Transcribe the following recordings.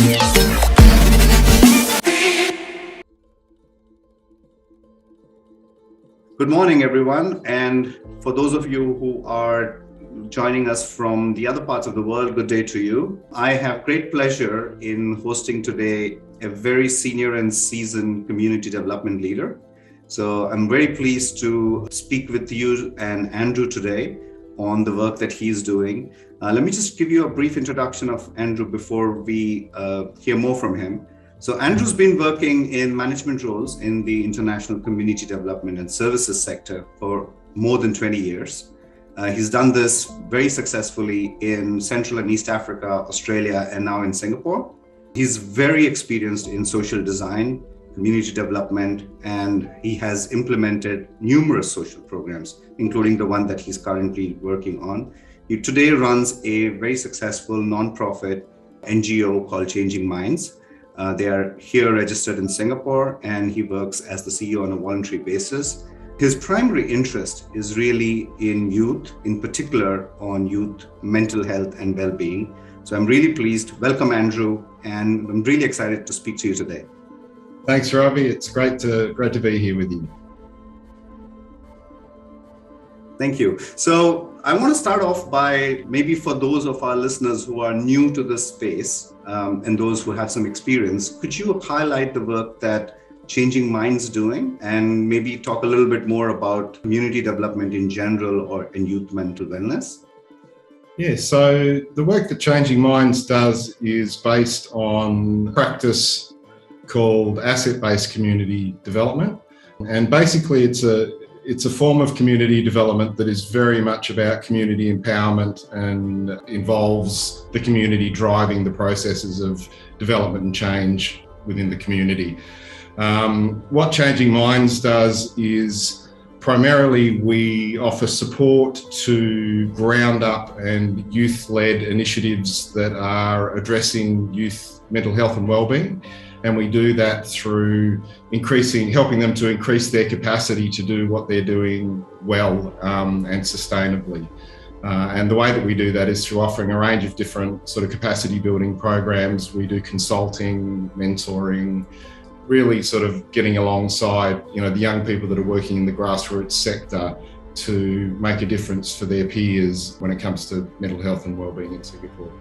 Good morning, everyone. And for those of you who are joining us from the other parts of the world, good day to you. I have great pleasure in hosting today a very senior and seasoned community development leader. So I'm very pleased to speak with you and Andrew today on the work that he's doing. Let me just give you a brief introduction of Andrew before we hear more from him. So Andrew's been working in management roles in the international community development and services sector for more than 20 years. He's done this very successfully in Central and East Africa, Australia, and now in Singapore. He's very experienced in social design, community development, and he has implemented numerous social programs, including the one that he's currently working on. He today runs a very successful nonprofit NGO called Changing Minds. They are here registered in Singapore, and he works as the CEO on a voluntary basis. His primary interest is really in youth, in particular on youth mental health and well-being. So I'm really pleased. Welcome, Andrew, and I'm really excited to speak to you today. Thanks, Ravi. It's great to be here with you. Thank you. So I want to start off by maybe for those of our listeners who are new to this space and those who have some experience, could you highlight the work that Changing Minds doing and maybe talk a little bit more about community development in general or in youth mental wellness? Yeah, so the work that Changing Minds does is based on practice called asset-based community development. And basically it's a form of community development that is very much about community empowerment and involves the community driving the processes of development and change within the community. What Changing Minds does is primarily we offer support to ground up and youth-led initiatives that are addressing youth mental health and wellbeing. And we do that through helping them to increase their capacity to do what they're doing well and sustainably. And the way that we do that is through offering a range of different sort of capacity building programs. We do consulting, mentoring, really sort of getting alongside, the young people that are working in the grassroots sector to make a difference for their peers when it comes to mental health and wellbeing in Singapore.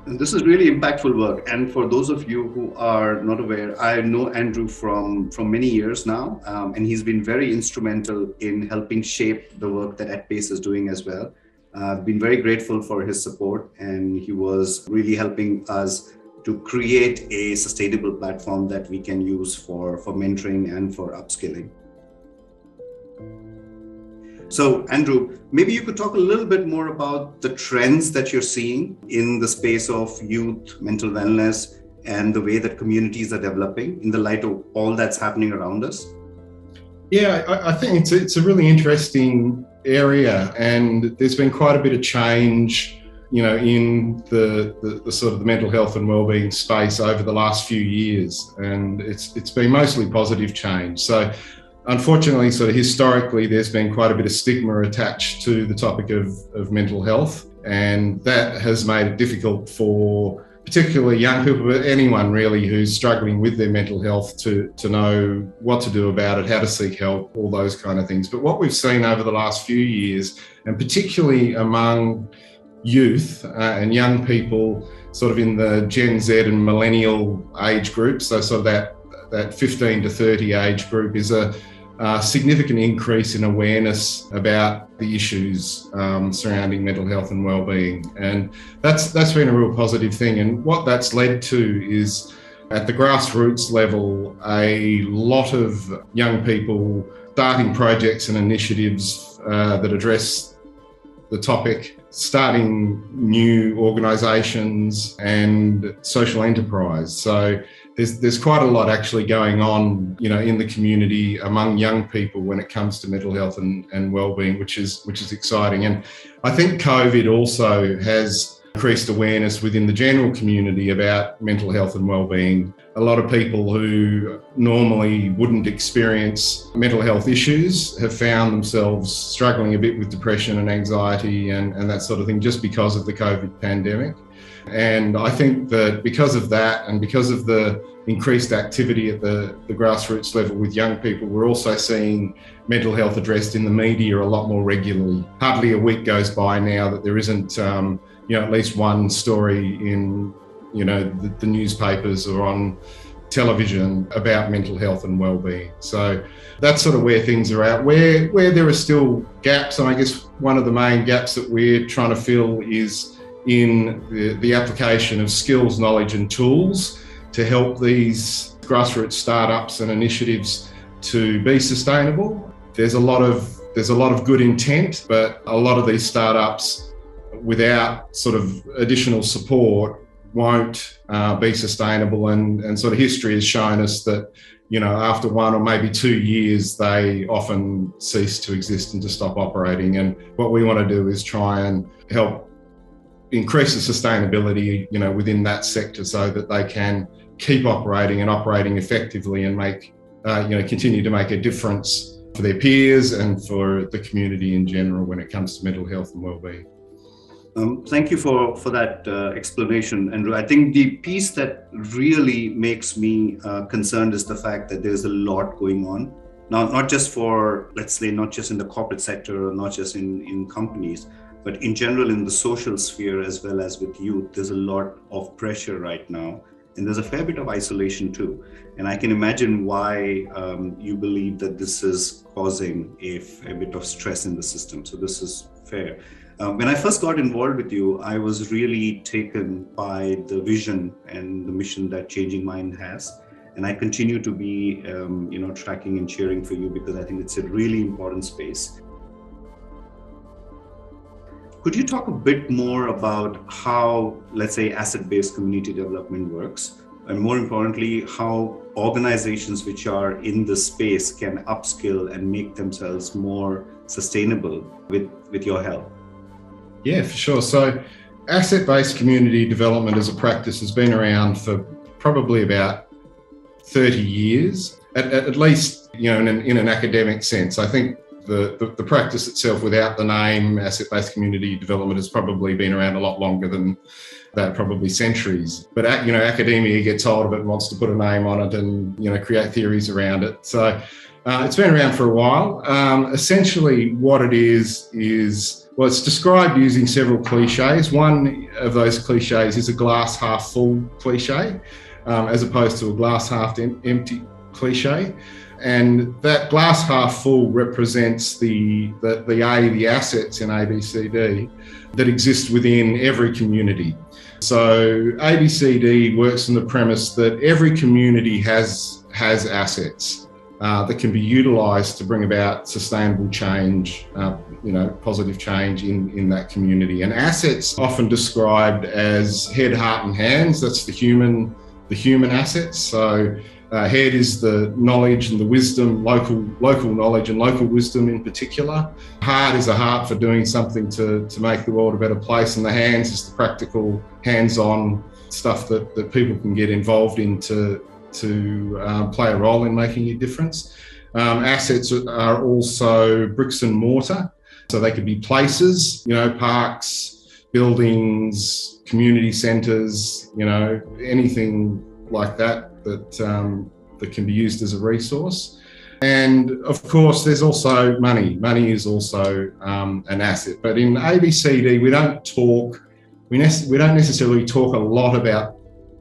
And this is really impactful work. And for those of you who are not aware, I know Andrew from many years now, and he's been very instrumental in helping shape the work that AtPace is doing as well. I've been very grateful for his support, and he was really helping us to create a sustainable platform that we can use for mentoring and for upskilling. So, Andrew, maybe you could talk a little bit more about the trends that you're seeing in the space of youth mental wellness and the way that communities are developing in the light of all that's happening around us. Yeah, I think it's a really interesting area, and there's been quite a bit of change, in the sort of the mental health and wellbeing space over the last few years, and it's been mostly positive change. So unfortunately, sort of historically, there's been quite a bit of stigma attached to the topic of mental health, and that has made it difficult for particularly young people, but anyone really who's struggling with their mental health to know what to do about it, how to seek help, all those kind of things. But what we've seen over the last few years, and particularly among youth and young people sort of in the Gen Z and millennial age group, so sort of that 15 to 30 age group, is a significant increase in awareness about the issues surrounding mental health and wellbeing. And that's been a real positive thing. And what that's led to is, at the grassroots level, a lot of young people starting projects and initiatives that address the topic, starting new organisations and social enterprise. So there's quite a lot actually going on, in the community among young people when it comes to mental health and wellbeing, which is exciting. And I think COVID also has increased awareness within the general community about mental health and wellbeing. A lot of people who normally wouldn't experience mental health issues have found themselves struggling a bit with depression and anxiety and that sort of thing just because of the COVID pandemic. And I think that because of that and because of the increased activity at the grassroots level with young people, we're also seeing mental health addressed in the media a lot more regularly. Hardly a week goes by now that there isn't at least one story in the newspapers or on television about mental health and well-being. So that's sort of where things are at. Where there are still gaps, and I guess one of the main gaps that we're trying to fill is in the application of skills, knowledge and tools to help these grassroots startups and initiatives to be sustainable. There's a lot of good intent, but a lot of these startups without sort of additional support won't be sustainable, and sort of history has shown us that after 1 or maybe 2 years they often cease to exist and to stop operating. And what we want to do is try and help increase the sustainability within that sector so that they can keep operating and operating effectively and make continue to make a difference for their peers and for the community in general when it comes to mental health and well-being. Thank you for that explanation, Andrew. I think the piece that really makes me concerned is the fact that there's a lot going on. Now, not just for, let's say, not just in the corporate sector or not just in companies, but in general in the social sphere as well as with youth. There's a lot of pressure right now, and there's a fair bit of isolation too. And I can imagine why you believe that this is causing a bit of stress in the system. So this is fair. When I first got involved with you, I was really taken by the vision and the mission that Changing Mind has. And I continue to be, tracking and cheering for you because I think it's a really important space. Could you talk a bit more about how, let's say, asset-based community development works? And more importantly, how organizations which are in the space can upskill and make themselves more sustainable with your help? Yeah, for sure. So asset-based community development as a practice has been around for probably about 30 years, at least, in an academic sense. I think the practice itself without the name asset-based community development has probably been around a lot longer than that, probably centuries. But, academia gets hold of it and wants to put a name on it and, create theories around it. So it's been around for a while. Essentially what it is, well, it's described using several cliches. One of those cliches is a glass half full cliche, as opposed to a glass half empty cliche. And that glass half full represents the assets in ABCD that exist within every community. So ABCD works on the premise that every community has assets that can be utilised to bring about sustainable change, positive change in that community. And assets often described as head, heart and hands. That's the human assets. So head is the knowledge and the wisdom, local knowledge and local wisdom in particular. Heart is a heart for doing something to make the world a better place. And the hands is the practical, hands-on stuff that people can get involved in to play a role in making a difference. Assets are also bricks and mortar. So they could be places, parks, buildings, community centres, anything like that can be used as a resource. And of course, there's also money. Money is also an asset. But in ABCD, we don't necessarily talk a lot about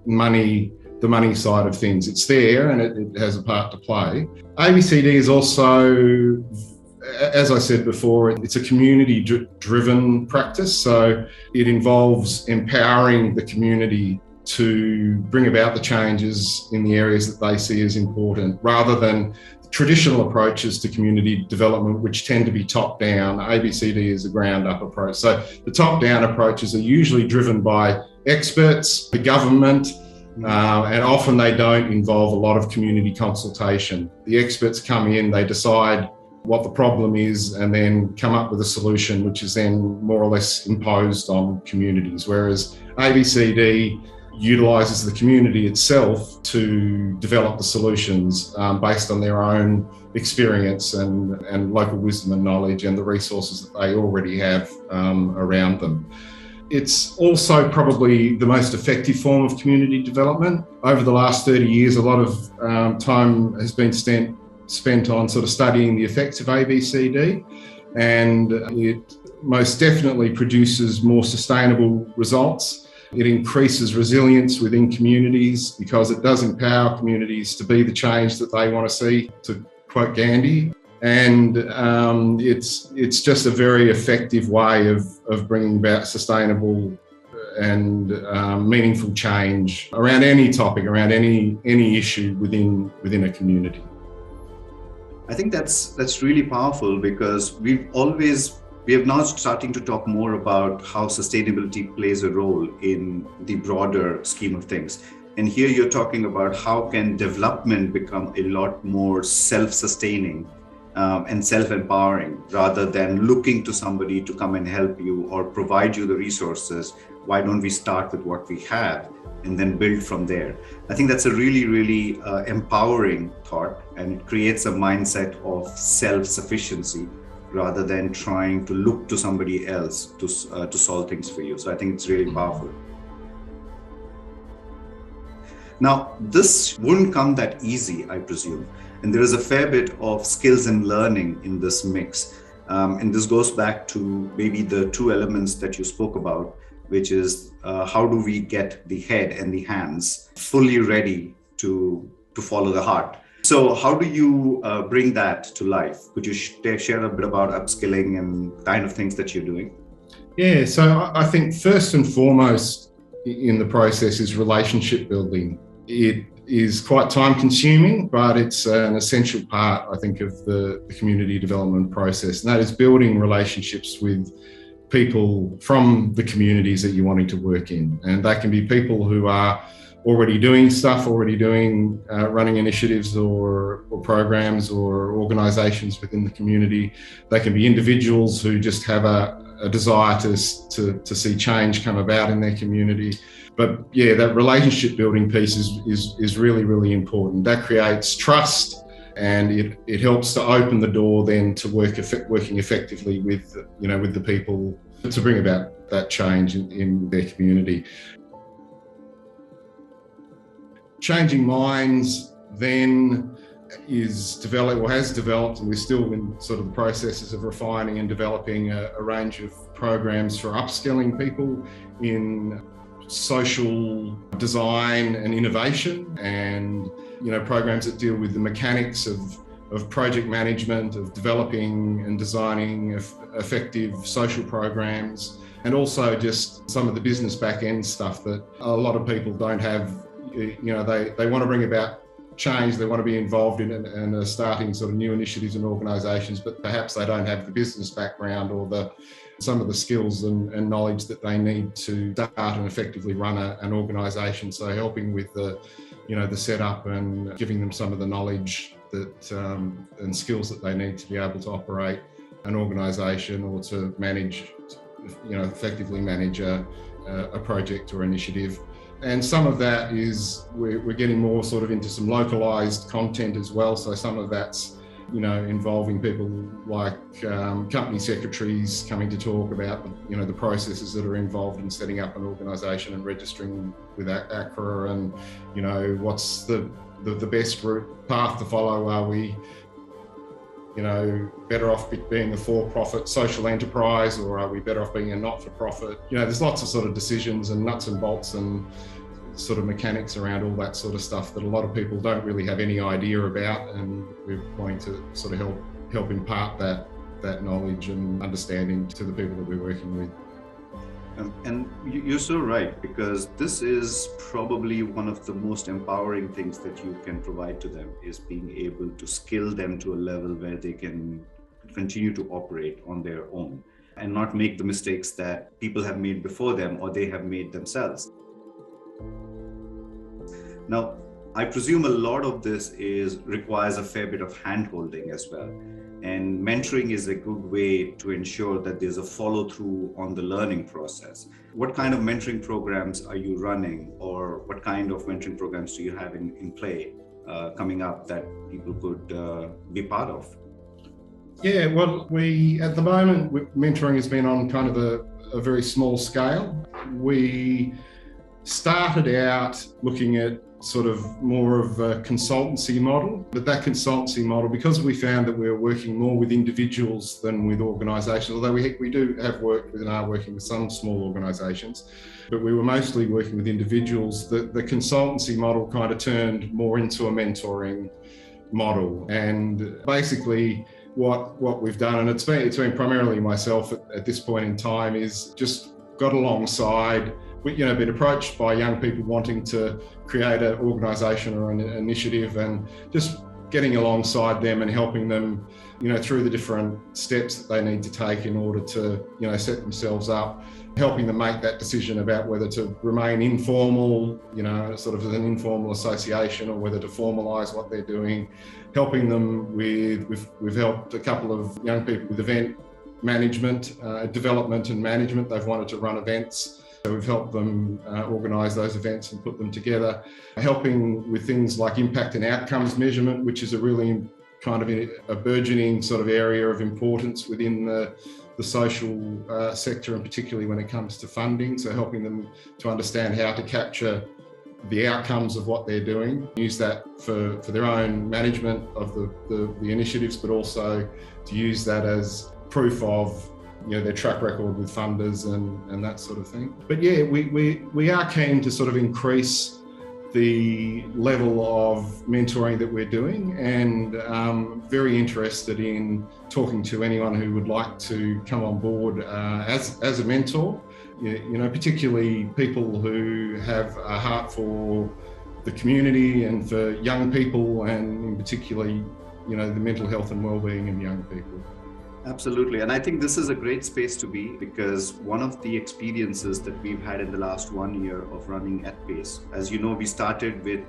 money, the money side of things. It's there and it has a part to play. ABCD is also, as I said before, it's a community-driven practice. So it involves empowering the community to bring about the changes in the areas that they see as important, rather than traditional approaches to community development, which tend to be top-down. ABCD is a ground-up approach. So the top-down approaches are usually driven by experts, the government, and often they don't involve a lot of community consultation. The experts come in, they decide what the problem is, and then come up with a solution, which is then more or less imposed on communities. Whereas ABCD utilises the community itself to develop the solutions based on their own experience and local wisdom and knowledge and the resources that they already have around them. It's also probably the most effective form of community development. Over the last 30 years, a lot of time has been spent on sort of studying the effects of ABCD, and it most definitely produces more sustainable results. It increases resilience within communities because it does empower communities to be the change that they want to see, to quote Gandhi. And it's just a very effective way of bringing about sustainable and meaningful change around any topic, around any issue within a community. I think that's really powerful, because we have now starting to talk more about how sustainability plays a role in the broader scheme of things. And here you're talking about how can development become a lot more self-sustaining and self-empowering, rather than looking to somebody to come and help you or provide you the resources. Why don't we start with what we have and then build from there? I think that's a really, really empowering thought, and it creates a mindset of self-sufficiency rather than trying to look to somebody else to solve things for you. So I think it's really powerful. Now, this wouldn't come that easy, I presume. And there is a fair bit of skills and learning in this mix. And this goes back to maybe the two elements that you spoke about, which is how do we get the head and the hands fully ready to follow the heart? So how do you bring that to life? Could you share a bit about upskilling and kind of things that you're doing? Yeah, so I think first and foremost in the process is relationship building. It is quite time consuming, but it's an essential part, I think, of the community development process. And that is building relationships with people from the communities that you're wanting to work in. And they can be people who are already doing stuff, running initiatives or programs or organisations within the community. They can be individuals who just have a desire to see change come about in their community. But yeah, that relationship building piece is really, really important. That creates trust, and it helps to open the door then to working effectively with the people to bring about that change in their community. Changing minds then is developed, or has developed, and we're still in sort of the processes of refining and developing a range of programs for upskilling people in social design and innovation, and programs that deal with the mechanics of project management, of developing and designing effective social programs, and also just some of the business back end stuff that a lot of people don't have. They want to bring about change, they want to be involved in it and are starting sort of new initiatives and organisations, but perhaps they don't have the business background or some of the skills and knowledge that they need to start and effectively run an organisation. So helping with the setup and giving them some of the knowledge that and skills that they need to be able to operate an organisation or to manage, effectively manage a project or initiative. And some of that is we're getting more sort of into some localised content as well. So some of that's involving people like company secretaries coming to talk about the processes that are involved in setting up an organisation and registering with ACRA, and what's the best path to follow. Are we better off being a for-profit social enterprise, or are we better off being a not-for-profit? There's lots of sort of decisions and nuts and bolts and sort of mechanics around all that sort of stuff that a lot of people don't really have any idea about, and we're wanting to sort of help impart that knowledge and understanding to the people that we're working with. And you're so right, because this is probably one of the most empowering things that you can provide to them, is being able to skill them to a level where they can continue to operate on their own and not make the mistakes that people have made before them or they have made themselves. Now, I presume a lot of this requires a fair bit of hand-holding as well. And mentoring is a good way to ensure that there's a follow-through on the learning process. What kind of mentoring programs are you running, or what kind of mentoring programs do you have in play coming up that people could be part of? Yeah, well, at the moment, mentoring has been on kind of a very small scale. We started out looking at sort of more of a consultancy model, but that consultancy model, because we found that we were working more with individuals than with organisations, although we do have worked with and are working with some small organisations, but we were mostly working with individuals. The consultancy model kind of turned more into a mentoring model, and basically what we've done, and it's been primarily myself at this point in time, is just got alongside. Been approached by young people wanting to create an organisation or an initiative, and just getting alongside them and helping them, through the different steps that they need to take in order to, set themselves up, helping them make that decision about whether to remain informal, sort of as an informal association, or whether to formalise what they're doing, helping them we've helped a couple of young people with event management, development and management. They've wanted to run events. So we've helped them organise those events and put them together, helping with things like impact and outcomes measurement, which is a really kind of a burgeoning sort of area of importance within the social sector, and particularly when it comes to funding. So helping them to understand how to capture the outcomes of what they're doing, use that for their own management of the initiatives, but also to use that as proof of their track record with funders and that sort of thing. But yeah, we are keen to sort of increase the level of mentoring that we're doing, and very interested in talking to anyone who would like to come on board as a mentor. Particularly people who have a heart for the community and for young people, and in particularly, the mental health and well-being of young people. Absolutely. And I think this is a great space to be, because one of the experiences that we've had in the last 1 year of running at pace, as you know, we started with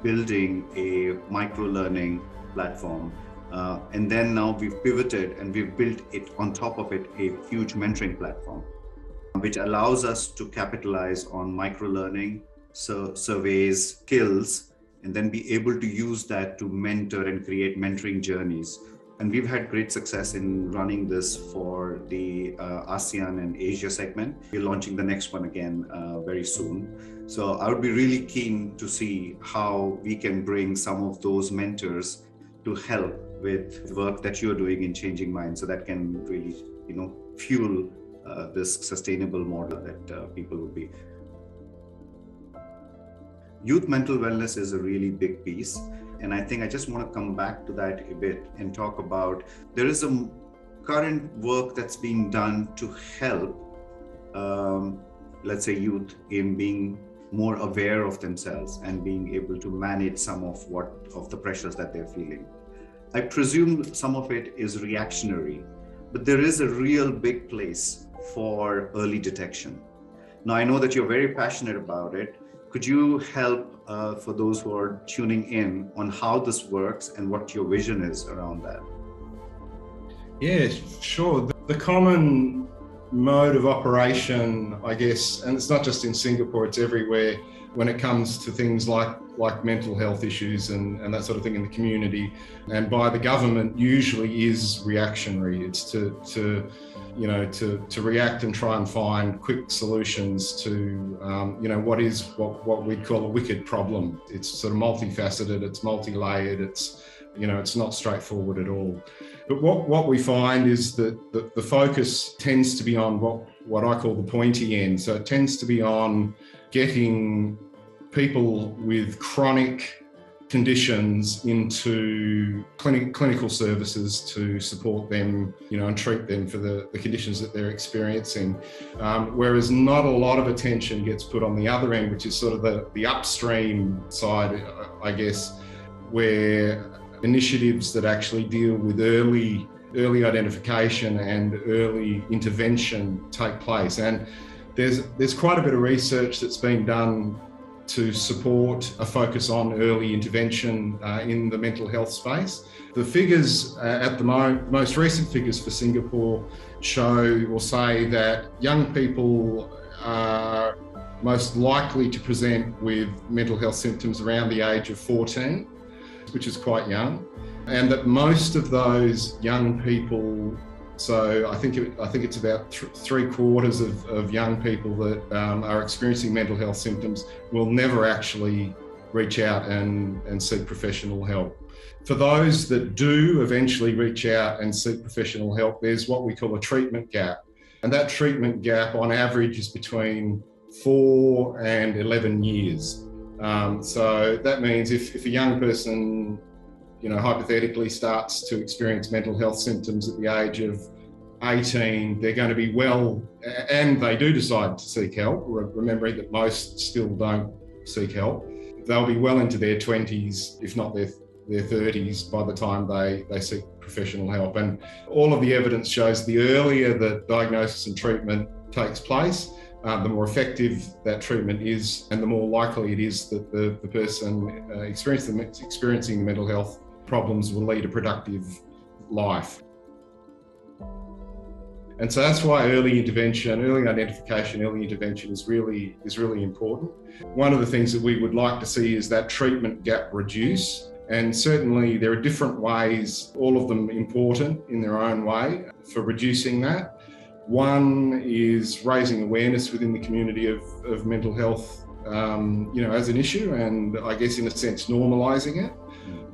building a micro-learning platform. And then now we've pivoted and we've built it on top of it, a huge mentoring platform, which allows us to capitalize on micro-learning, surveys, skills, and then be able to use that to mentor and create mentoring journeys. And we've had great success in running this for the ASEAN and Asia segment. We're launching the next one again very soon. So I would be really keen to see how we can bring some of those mentors to help with work that you're doing in changing minds, so that can really, fuel this sustainable model that people will be. Youth mental wellness is a really big piece. And I think I just want to come back to that a bit and talk about, there is a current work that's being done to help, let's say, youth in being more aware of themselves and being able to manage some of the pressures that they're feeling. I presume some of it is reactionary, but there is a real big place for early detection. Now, I know that you're very passionate about it. Could you help for those who are tuning in on how this works and what your vision is around that? Yeah, sure. The common mode of operation, I guess, and it's not just in Singapore, it's everywhere when it comes to things like mental health issues and that sort of thing in the community, and by the government, usually is reactionary. It's to react and try and find quick solutions to, what we'd call a wicked problem. It's sort of multifaceted, it's multi-layered, it's not straightforward at all. But what we find is that the focus tends to be on what I call the pointy end. So it tends to be on getting people with chronic conditions into clinical services to support them, and treat them for the conditions that they're experiencing. Whereas not a lot of attention gets put on the other end, which is sort of the upstream side, I guess, where initiatives that actually deal with early identification and early intervention take place. And there's quite a bit of research that's been done to support a focus on early intervention in the mental health space. The figures at the moment, most recent figures for Singapore show or say that young people are most likely to present with mental health symptoms around the age of 14, which is quite young. and that most of those young people, so I think it's about 3/4 of young people that are experiencing mental health symptoms will never actually reach out and seek professional help. For those that do eventually reach out and seek professional help, there's what we call a treatment gap. And that treatment gap on average is between 4 and 11 years. So that means if a young person, hypothetically starts to experience mental health symptoms at the age of 18, they're going to be well, and they do decide to seek help, remembering that most still don't seek help, they'll be well into their 20s, if not their 30s, by the time they seek professional help. And all of the evidence shows the earlier that diagnosis and treatment takes place, the more effective that treatment is, and the more likely it is that the person experiencing the mental health problems will lead a productive life. And so that's why early intervention, early identification, early intervention is really important. One of the things that we would like to see is that treatment gap reduce. And certainly there are different ways, all of them important in their own way, for reducing that. One is raising awareness within the community of mental health, as an issue, and I guess in a sense normalising it.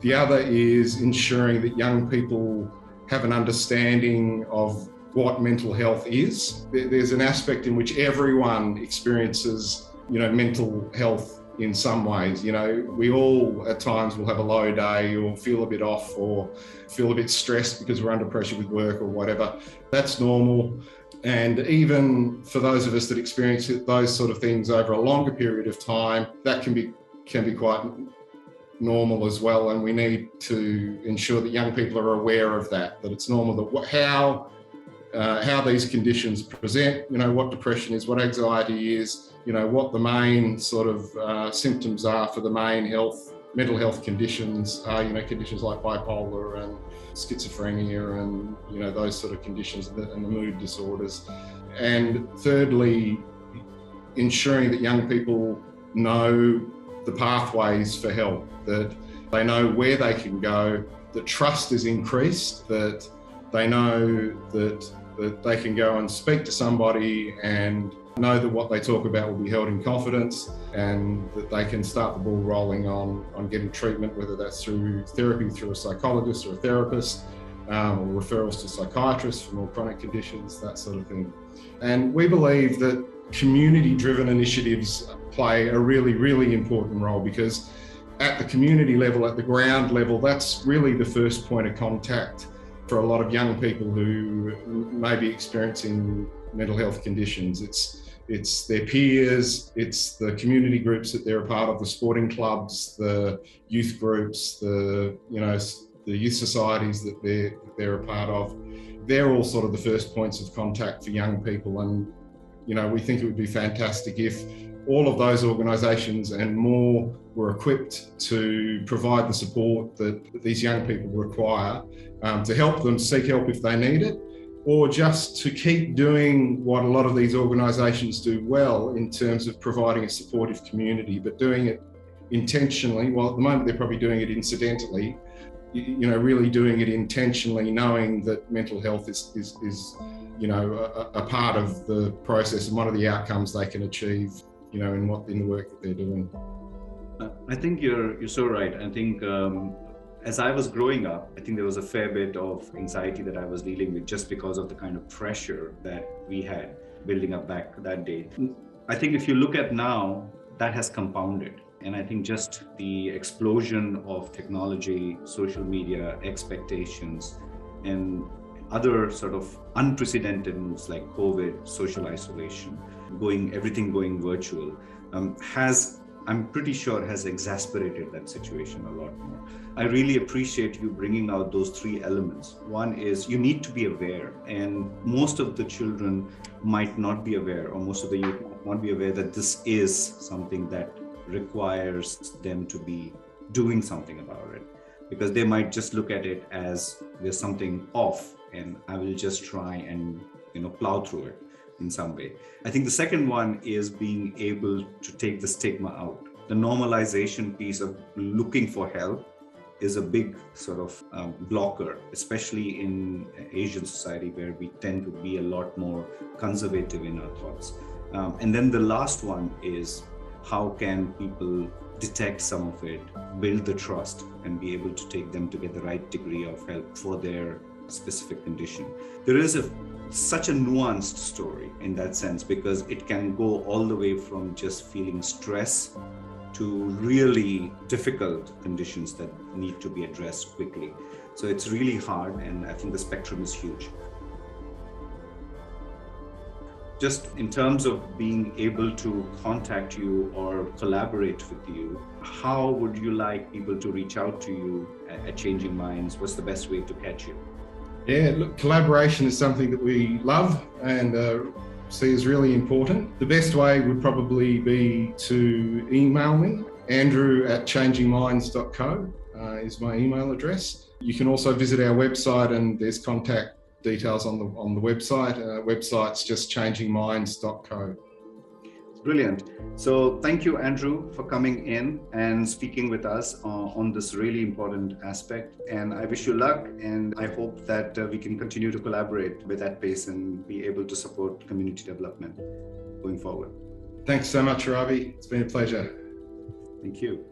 The other is ensuring that young people have an understanding of what mental health is. There's an aspect in which everyone experiences, mental health in some ways. We all at times will have a low day or feel a bit off or feel a bit stressed because we're under pressure with work or whatever. That's normal. And even for those of us that experience those sort of things over a longer period of time, that can be quite normal as well. And we need to ensure that young people are aware of that it's normal, that how these conditions present, what depression is, what anxiety is, what the main sort of symptoms are for the main mental health conditions are, conditions like bipolar and schizophrenia and, those sort of conditions and the mood disorders. And thirdly, ensuring that young people know the pathways for help, that they know where they can go, that trust is increased, that they know that they can go and speak to somebody and know that what they talk about will be held in confidence, and that they can start the ball rolling on getting treatment, whether that's through therapy, through a psychologist or a therapist, or referrals to psychiatrists for more chronic conditions, that sort of thing. And we believe that community-driven initiatives play a really, really important role, because at the community level, at the ground level, that's really the first point of contact for a lot of young people who may be experiencing mental health conditions. It's their peers, it's the community groups that they're a part of, the sporting clubs, the youth groups, the youth societies that they're a part of. They're all sort of the first points of contact for young people. And, we think it would be fantastic if all of those organisations and more were equipped to provide the support that these young people require, to help them seek help if they need it, or just to keep doing what a lot of these organisations do well in terms of providing a supportive community, but doing it intentionally. Well, at the moment they're probably doing it incidentally, really doing it intentionally, knowing that mental health is a part of the process and one of the outcomes they can achieve, in the work that they're doing. I think you're so right. I think as I was growing up, I think there was a fair bit of anxiety that I was dealing with just because of the kind of pressure that we had building up back that day. I think if you look at now, that has compounded. And I think just the explosion of technology, social media, expectations, and other sort of unprecedented moves like COVID, social isolation, everything going virtual, I'm pretty sure has exasperated that situation a lot more. I really appreciate you bringing out those three elements. One is you need to be aware, and most of the children might not be aware, or most of the youth might not be aware that this is something that requires them to be doing something about it, because they might just look at it as there's something off and I will just try and plow through it in some way. I think the second one is being able to take the stigma out, the normalization piece of looking for help is a big sort of blocker, especially in Asian society where we tend to be a lot more conservative in our thoughts. And then the last one is, how can people detect some of it, build the trust, and be able to take them to get the right degree of help for their specific condition. There is such a nuanced story in that sense, because it can go all the way from just feeling stress to really difficult conditions that need to be addressed quickly. So it's really hard, and I think the spectrum is huge. Just in terms of being able to contact you or collaborate with you, how would you like people to reach out to you at Changing Minds? What's the best way to catch you? Yeah, look, collaboration is something that we love and see as really important. The best way would probably be to email me. Andrew@changingminds.co is my email address. You can also visit our website, and there's contact details on the website. Website's just changingminds.co. Brilliant. So thank you, Andrew, for coming in and speaking with us on this really important aspect. And I wish you luck, and I hope that we can continue to collaborate with that pace and be able to support community development going forward. Thanks so much, Ravi. It's been a pleasure. Thank you.